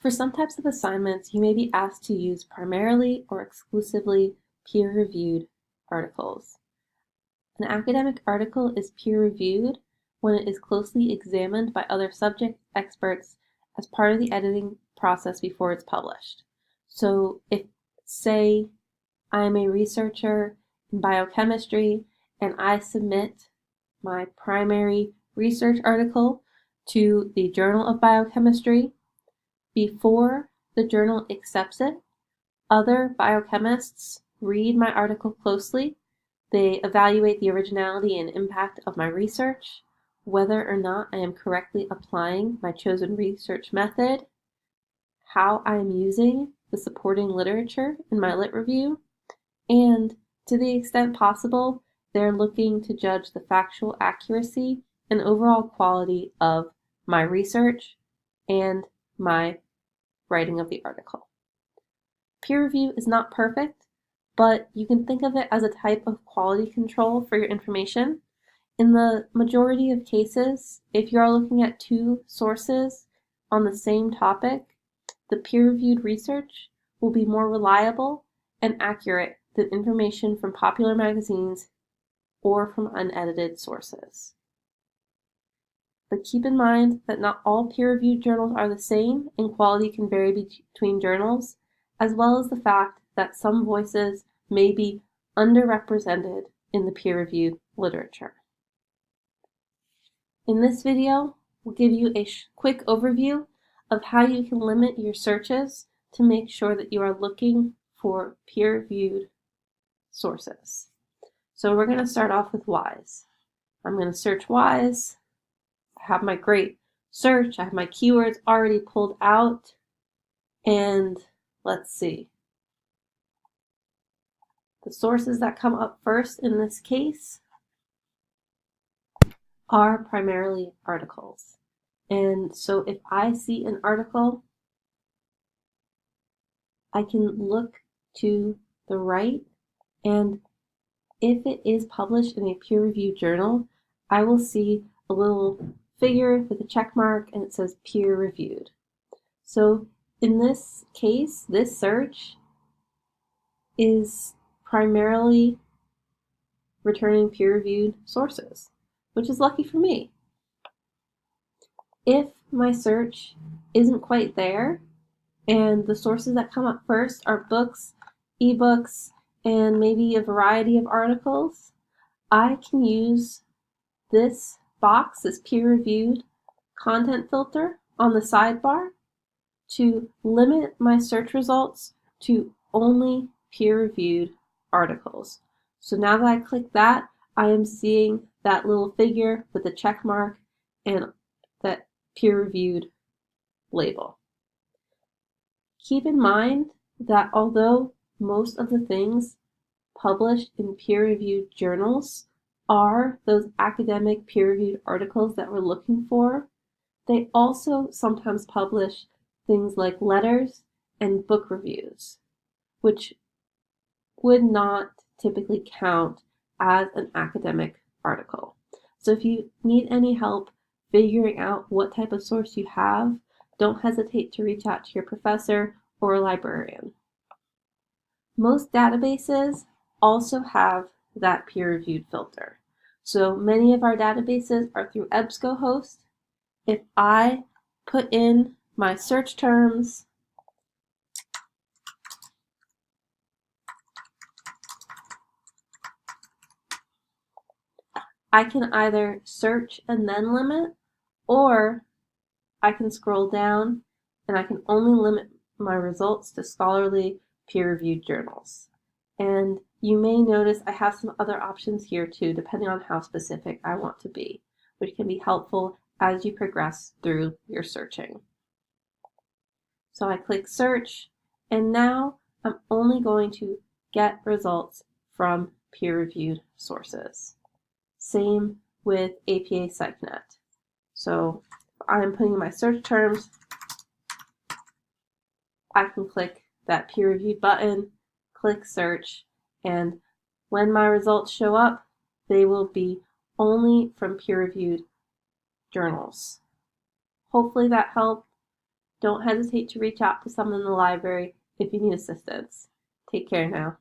For some types of assignments, you may be asked to use primarily or exclusively peer-reviewed articles. An academic article is peer-reviewed when it is closely examined by other subject experts as part of the editing process before it's published. So if, say, I'm a researcher in biochemistry and I submit my primary research article to the Journal of Biochemistry, before the journal accepts it, other biochemists read my article closely. They evaluate the originality and impact of my research, whether or not I am correctly applying my chosen research method, how I am using the supporting literature in my lit review, and to the extent possible, they're looking to judge the factual accuracy and overall quality of my research and my writing of the article. Peer review is not perfect, but you can think of it as a type of quality control for your information. In the majority of cases, if you are looking at two sources on the same topic, the peer-reviewed research will be more reliable and accurate than information from popular magazines or from unedited sources. But keep in mind that not all peer-reviewed journals are the same, and quality can vary between journals, as well as the fact that some voices may be underrepresented in the peer-reviewed literature. In this video, we'll give you a quick overview of how you can limit your searches to make sure that you are looking for peer-reviewed sources. So we're going to start off with WISE. I'm going to search WISE. I have my great search. I have my keywords already pulled out. And let's see. The sources that come up first in this case are primarily articles. And so if I see an article, I can look to the right, and if it is published in a peer-reviewed journal, I will see a little figure with a check mark and it says peer-reviewed. So in this case, this search is primarily returning peer-reviewed sources, which is lucky for me. If my search isn't quite there, and the sources that come up first are books, ebooks, and maybe a variety of articles, I can use this box, this peer-reviewed content filter on the sidebar to limit my search results to only peer-reviewed articles. So now that I click that, I am seeing that little figure with the check mark and that peer-reviewed label. Keep in mind that although most of the things published in peer-reviewed journals are those academic peer-reviewed articles that we're looking for, they also sometimes publish things like letters and book reviews, which would not typically count as an academic article. So if you need any help figuring out what type of source you have, don't hesitate to reach out to your professor or a librarian. Most databases also have that peer-reviewed filter. So many of our databases are through EBSCOhost. If I put in my search terms, I can either search and then limit, or I can scroll down and I can only limit my results to scholarly peer-reviewed journals. And you may notice I have some other options here too, depending on how specific I want to be, which can be helpful as you progress through your searching. So I click search, and now I'm only going to get results from peer-reviewed sources. Same with APA PsycNet. So I'm putting in my search terms, I can click that peer-reviewed button, click search, and when my results show up, they will be only from peer-reviewed journals. Hopefully that helped. Don't hesitate to reach out to someone in the library if you need assistance. Take care now.